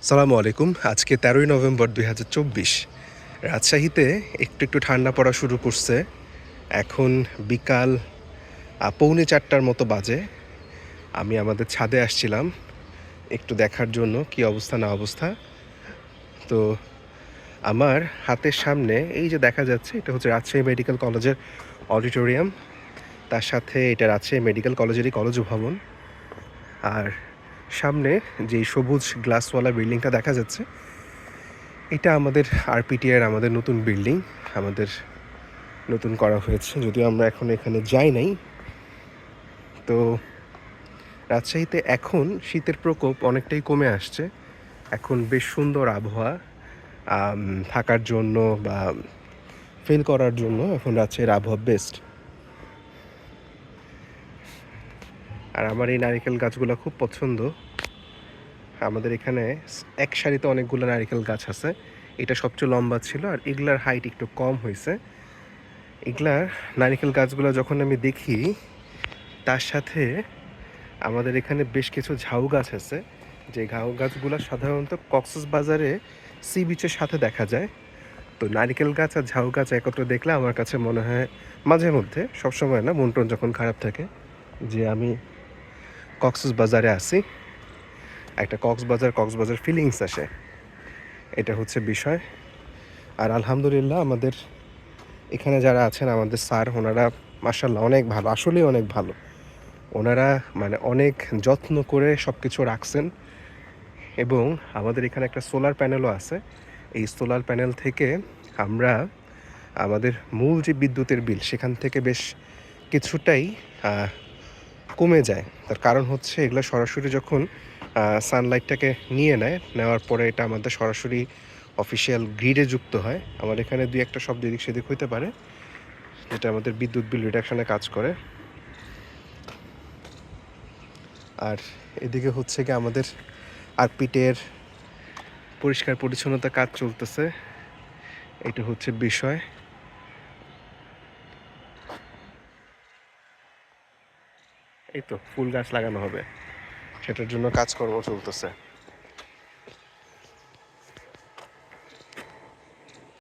সালামু আলাইকুম। আজকে ১৩ই নভেম্বর ২০২৪। রাজশাহীতে একটু একটু ঠান্ডা পড়া শুরু করছে। এখন বিকাল পৌনে ৪টার মতো বাজে। আমি আমাদের ছাদে আসছিলাম একটু দেখার জন্য কি অবস্থা না অবস্থা। তো আমার হাতের সামনে এই যে দেখা যাচ্ছে, এটা হচ্ছে রাজশাহী মেডিকেল কলেজের অডিটোরিয়াম। তার সাথে এটা রাজশাহী মেডিকেল কলেজেরই কলেজ ভবন। আর সামনে যেই সবুজ গ্লাসওয়ালা বিল্ডিংটা দেখা যাচ্ছে, এটা আমাদের আরপিটিআর আমাদের নতুন বিল্ডিং, আমাদের নতুন করা হয়েছে। যদিও আমরা এখন এখানে যাই নাই। তো রাজশাহীতে এখন শীতের প্রকোপ অনেকটাই কমে আসছে। এখন বেশ সুন্দর আবহাওয়া থাকার জন্য বা ফিল করার জন্য এখন রাজশাহীর আবহাওয়া বেস্ট। আর আমার এই নারিকেল গাছগুলো খুব পছন্দ। আমাদের এখানে এক সারিতে অনেকগুলো নারিকেল গাছ আছে। এটা সবচেয়ে লম্বা ছিল, আর এগুলার হাইট একটু কম হয়েছে। এগুলার নারিকেল গাছগুলো যখন আমি দেখি, তার সাথে আমাদের এখানে বেশ কিছু ঝাউ গাছ আছে, যে ঝাউ গাছগুলো সাধারণত কক্সবাজারে সি বিচের সাথে দেখা যায়। তো নারিকেল গাছ আর ঝাউ গাছ একত্রে দেখলে আমার কাছে মনে হয়, মাঝে মধ্যে, সবসময় না, মন টন যখন খারাপ থাকে, যে আমি কক্সবাজারে আছি। একটা কক্সবাজার ফিলিংস আসে। এটা হচ্ছে বিষয়। আর আলহামদুলিল্লাহ আমাদের এখানে যারা আছেন, আমাদের স্যার, ওনারা মাশাআল্লাহ অনেক ভালো, আসলেই অনেক ভালো। ওনারা মানে অনেক যত্ন করে সব কিছু রাখছেন। এবং আমাদের এখানে একটা সোলার প্যানেলও আছে। এই সোলার প্যানেল থেকে আমরা আমাদের মূল যে বিদ্যুতের বিল, সেখান থেকে বেশ কিছুটাই কমে যায়। তার কারণ হচ্ছে, এগুলো সরাসরি যখন সানলাইটটাকে নিয়ে নেয়, নেওয়ার পরে এটা আমাদের সরাসরি অফিসিয়াল গ্রিডে যুক্ত হয়। আমার এখানে দুই একটা শব্দ এদিক সেদিক হইতে পারে, যেটা আমাদের বিদ্যুৎ বিল রিডাকশনে কাজ করে। আর এদিকে হচ্ছে কি, আমাদের আরপিটের পরিষ্কার পরিচ্ছন্নতা কাজ চলতেছে। এটা হচ্ছে বিষয়। এই তো ফুল গাছ লাগানো হবে, সেটার জন্য কাজকর্ম চলতেছে।